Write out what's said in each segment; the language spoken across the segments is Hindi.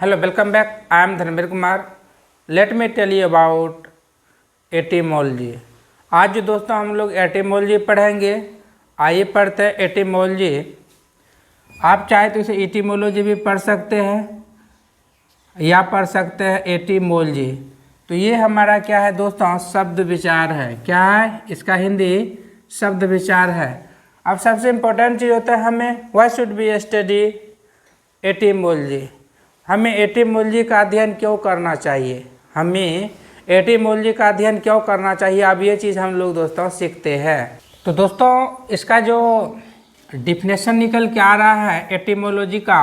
Hello, welcome back. I am Dharmendra Kumar. Let me tell you about etymology. आज जो दोस्तों हम लोग एटिमोलॉजी पढ़ेंगे. आइए पढ़ते हैं एटिमोलॉजी. आप चाहे तो इसे एटिमोलॉजी भी पढ़ सकते हैं या पढ़ सकते हैं एटिमोलॉजी. तो ये हमारा क्या है दोस्तों, शब्द विचार है. क्या है इसका हिंदी शब्द विचार है. अब सबसे इम्पोर्टेंट चीज़ होता है हमें why should be study etymology. हमें एटिमोलॉजी का अध्ययन क्यों करना चाहिए, हमें एटिमोलॉजी का अध्ययन क्यों करना चाहिए. अब ये चीज़ हम लोग दोस्तों सीखते हैं. तो दोस्तों इसका जो डिफिनेशन निकल के आ रहा है एटिमोलॉजी का,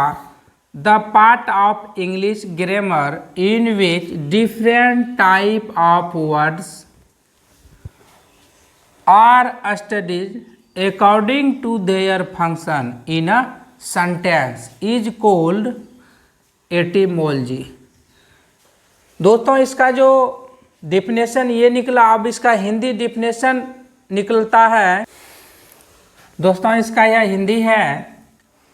the part of English grammar in which different type of words are studies according to their function in a sentence is called etymology. दोस्तों इसका जो डिफिनेशन ये निकला, अब इसका हिंदी डिफिनेशन निकलता है. दोस्तों इसका यह हिंदी है.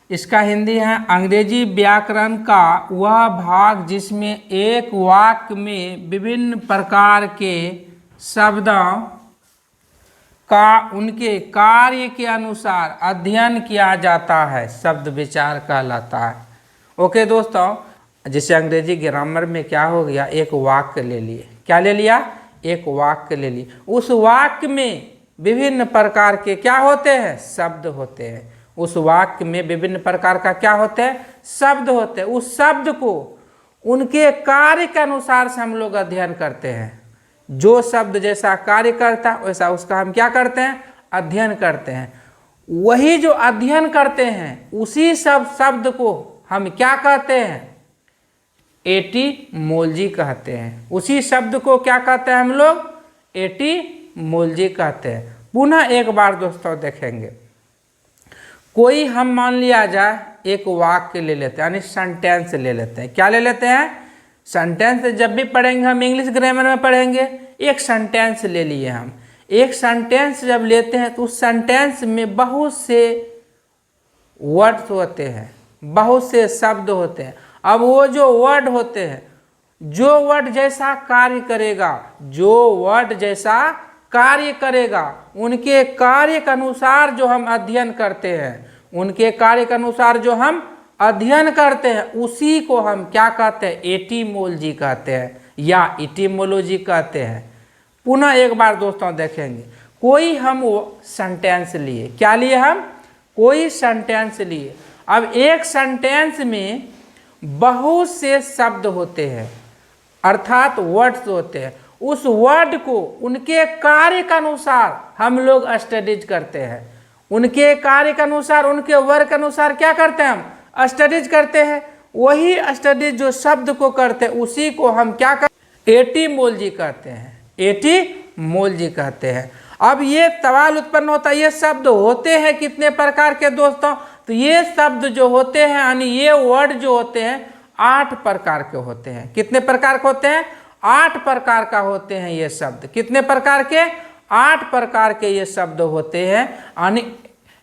इसका हिंदी है अंग्रेजी व्याकरण का वह भाग जिसमें एक वाक्य में विभिन्न प्रकार के शब्दों का उनके कार्य के अनुसार अध्ययन किया जाता है, शब्द विचार कहलाता है. ओके दोस्तों, जैसे अंग्रेजी ग्रामर में क्या हो गया, एक वाक्य ले लिए. क्या ले लिया, एक वाक्य ले लिए. उस वाक्य में विभिन्न प्रकार के क्या होते हैं, शब्द होते हैं. उस वाक्य में विभिन्न प्रकार का क्या होते हैं, शब्द होते हैं. उस शब्द को उनके कार्य के अनुसार से हम लोग अध्ययन करते हैं. जो शब्द जैसा कार्य करता है वैसा उसका हम क्या करते हैं, अध्ययन करते हैं. वही जो अध्ययन करते हैं उसी सब शब्द को हम क्या कहते हैं, एटिमोलॉजी कहते हैं. उसी शब्द को क्या कहते हैं हम लोग, एटिमोलॉजी कहते हैं. पुनः एक बार दोस्तों देखेंगे. कोई हम मान लिया जाए एक वाक्य ले लेते हैं, यानी सेंटेंस ले लेते हैं. क्या ले लेते हैं, सेंटेंस. जब भी पढ़ेंगे हम इंग्लिश ग्रामर में पढ़ेंगे, एक सेंटेंस ले लिए हम. एक सेंटेंस जब लेते हैं तो उस सेंटेंस में बहुत से वर्ड्स होते हैं, बहुत से शब्द होते हैं. अब वो जो वर्ड होते हैं, जो वर्ड जैसा कार्य करेगा, जो वर्ड जैसा कार्य करेगा, उनके कार्य के अनुसार जो हम अध्ययन करते हैं, उनके कार्य के अनुसार जो हम अध्ययन करते हैं, उसी को हम क्या कहते हैं, एटिमोलॉजी कहते हैं या एटिमोलॉजी कहते हैं. पुनः एक बार दोस्तों देखेंगे. कोई हम वो सेंटेंस लिए. क्या लिए हम, कोई सेंटेंस लिए. अब एक सेंटेंस में बहुत से शब्द होते हैं, अर्थात वर्ड्स होते हैं. उस वर्ड को उनके कार्य के अनुसार हम लोग स्टडीज करते हैं. उनके कार्य के अनुसार, उनके वर्ग के अनुसार क्या करते हैं, हम स्टडीज करते हैं. वही स्टडीज जो शब्द को करते हैं उसी को हम क्या करते हैं, एटिमोलॉजी कहते हैं, एटिमोलॉजी कहते हैं. अब ये सवाल उत्पन्न होता है, ये शब्द होते हैं कितने प्रकार के दोस्तों. तो ये शब्द जो होते हैं, यानी ये वर्ड जो होते हैं 8 प्रकार के होते हैं. कितने प्रकार के होते हैं, 8 प्रकार का होते हैं ये शब्द. कितने प्रकार के, 8 प्रकार के ये शब्द होते हैं. यानी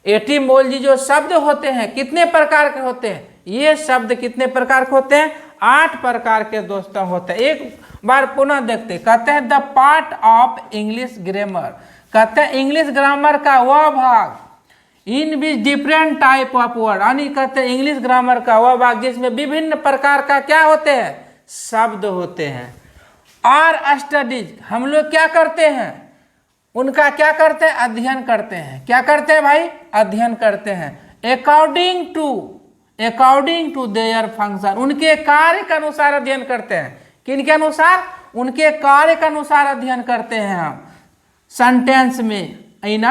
एटिमोलॉजी जो शब्द होते हैं कितने प्रकार के होते हैं, ये शब्द कितने प्रकार के होते हैं, 8 प्रकार के दोस्तों होते हैं. एक बार पुनः देखते. कहते हैं the part of English grammar. कहते हैं इंग्लिश ग्रामर का वह भाग in which different type of word, यानी कहते हैं इंग्लिश ग्रामर का वह भाग जिसमें विभिन्न प्रकार का क्या होते हैं, शब्द होते हैं. आर स्टडीज, हम लोग क्या करते हैं, उनका क्या करते हैं, अध्ययन करते हैं. क्या करते हैं भाई, अध्ययन करते हैं. अकॉर्डिंग टू देयर फंक्शन, उनके कार्य के अनुसार अध्ययन करते हैं. किन के अनुसार, उनके कार्य के अनुसार अध्ययन करते हैं हम. सेंटेंस में, इन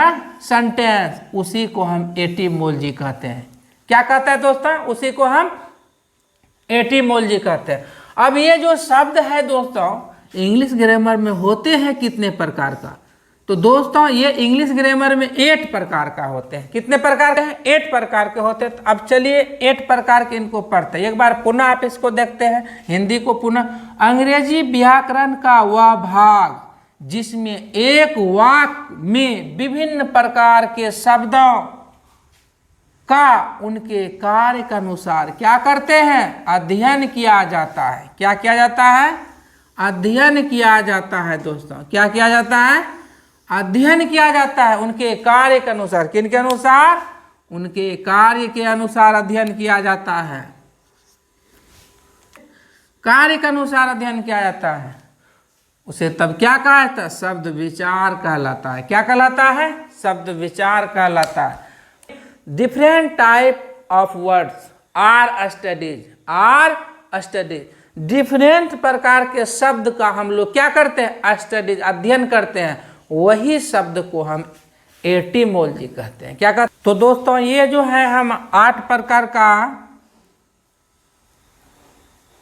सेंटेंस, उसी को हम एटिमोलॉजी कहते हैं. क्या कहते हैं दोस्तों, उसी को हम एटिमोलॉजी कहते हैं. अब ये जो शब्द है दोस्तों इंग्लिश ग्रामर में होते हैं कितने प्रकार का, तो दोस्तों ये इंग्लिश ग्रामर में 8 प्रकार का होते हैं. कितने प्रकार के हैं, 8 प्रकार के होते हैं. तो अब चलिए 8 प्रकार के इनको पढ़ते हैं. एक बार पुनः आप इसको देखते हैं हिंदी को पुनः. अंग्रेजी व्याकरण का वह भाग जिसमें एक वाक्य में विभिन्न प्रकार के शब्दों का उनके कार्य के अनुसार क्या करते हैं, अध्ययन किया जाता है। क्या किया जाता है, अध्ययन किया जाता है दोस्तों। क्या किया जाता है, अध्ययन किया जाता है उनके कार्य के अनुसार। किन के अनुसार, उनके कार्य के अनुसार अध्ययन किया जाता है। कार्य के अनुसार अध्ययन किया जाता है, उसे तब क्या कहा जाता है, शब्द विचार कहलाता है। क्या कहलाता है, शब्द विचार कहलाता है। Different type of words are studies. Different प्रकार के शब्द का हम लोग क्या करते हैं, स्टडीज, अध्ययन करते हैं। वही शब्द को हम एटिमोलॉजी कहते हैं। क्या कहते हैं, तो दोस्तों ये जो है हम 8 प्रकार का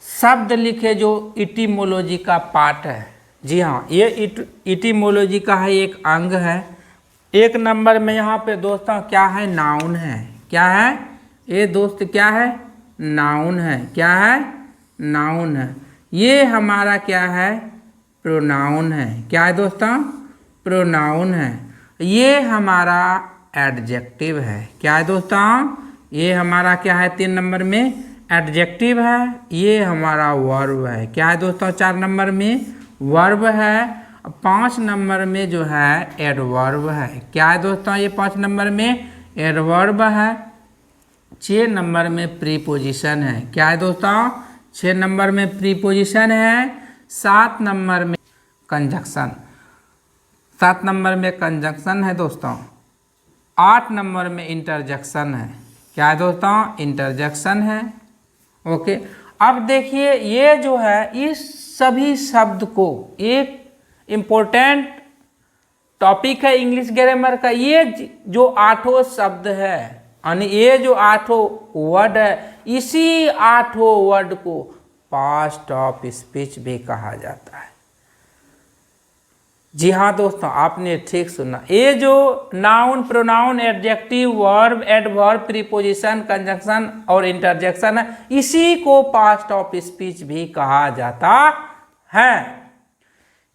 शब्द लिखे जो इटिमोलॉजी का पार्ट है। जी हाँ, ये इटिमोलॉजी का है एक अंग है। 1 नंबर में यहाँ पे दोस्तों क्या है, नाउन है। क्या है ये दोस्त, क्या है, नाउन है। क्या है, नाउन है। ये हमारा क्या है, प्रोनाउन है। क्या है दोस्तों, प्रोनाउन है। ये हमारा एडजेक्टिव है। क्या है दोस्तों, ये हमारा क्या है, 3 नंबर में एडजेक्टिव है। ये हमारा वर्ब है। क्या है दोस्तों, 4 नंबर में वर्ब है। 5 नंबर में जो है एडवर्ब है। क्या है दोस्तों, ये 5 नंबर में एडवर्ब है। 6 नंबर में प्रीपोजिशन है। क्या है दोस्तों, 6 नंबर में प्रीपोजिशन है। 7 नंबर में कंजक्शन, 7 नंबर में कंजक्शन है दोस्तों। 8 नंबर में इंटरजेक्शन है। क्या है दोस्तों, इंटरजेक्शन है। ओके, अब देखिए ये जो है इस सभी शब्द को, एक इम्पोर्टेंट टॉपिक है इंग्लिश ग्रामर का। ये जो 8 शब्द है, यानी ये जो 8 वर्ड है, इसी 8 वर्ड को पास्ट ऑफ स्पीच भी कहा जाता है। जी हाँ दोस्तों, आपने ठीक सुना। ये जो noun, pronoun, adjective, verb, adverb, preposition, conjunction और इंटरजेक्शन है, इसी को पास्ट ऑफ स्पीच भी कहा जाता है।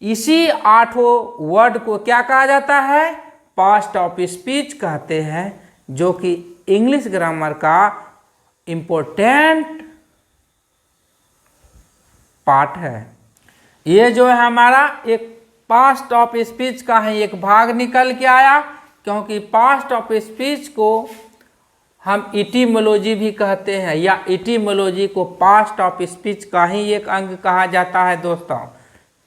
इसी 8 वर्ड को क्या कहा जाता है, पास्ट ऑफ स्पीच कहते हैं, जो कि इंग्लिश ग्रामर का इम्पोर्टेंट पार्ट है। ये जो है हमारा एक पास्ट ऑफ स्पीच का है एक भाग निकल के आया, क्योंकि पास्ट ऑफ स्पीच को हम इटिमोलॉजी भी कहते हैं, या इटिमोलॉजी को पास्ट ऑफ स्पीच का ही एक अंग कहा जाता है दोस्तों।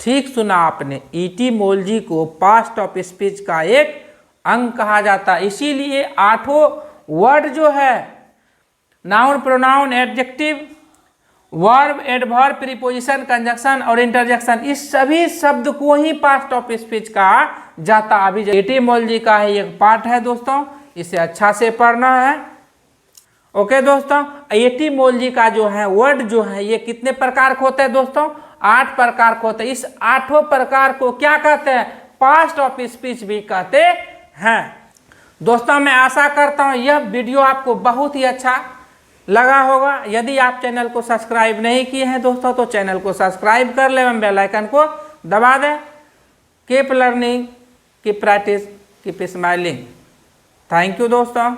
ठीक सुना आपने, इटिमोलॉजी को पास्ट ऑफ स्पीच का एक अंग कहा जाता है। इसीलिए 8 वर्ड जो है, noun, pronoun, adjective, verb, adverb, preposition, conjunction और इंटरजेक्शन, इस सभी शब्द को ही पास्ट ऑफ स्पीच कहा जाता। अभी जो एटिमोलॉजी का है एक पार्ट है दोस्तों, इसे अच्छा से पढ़ना है। ओके दोस्तों, एटिमोलॉजी का जो है वर्ड जो है ये कितने प्रकार के होते हैं दोस्तों, 8 प्रकार के होते हैं। इस 8 प्रकार को क्या कहते हैं, पास्ट ऑफ स्पीच भी कहते हैं। दोस्तों मैं आशा करता हूँ यह वीडियो आपको बहुत ही अच्छा लगा होगा। यदि आप चैनल को सब्सक्राइब नहीं किए हैं दोस्तों, तो चैनल को सब्सक्राइब कर लें एवं बेल आइकन को दबा दें। Keep learning, keep practice, keep smiling. Thank you दोस्तों।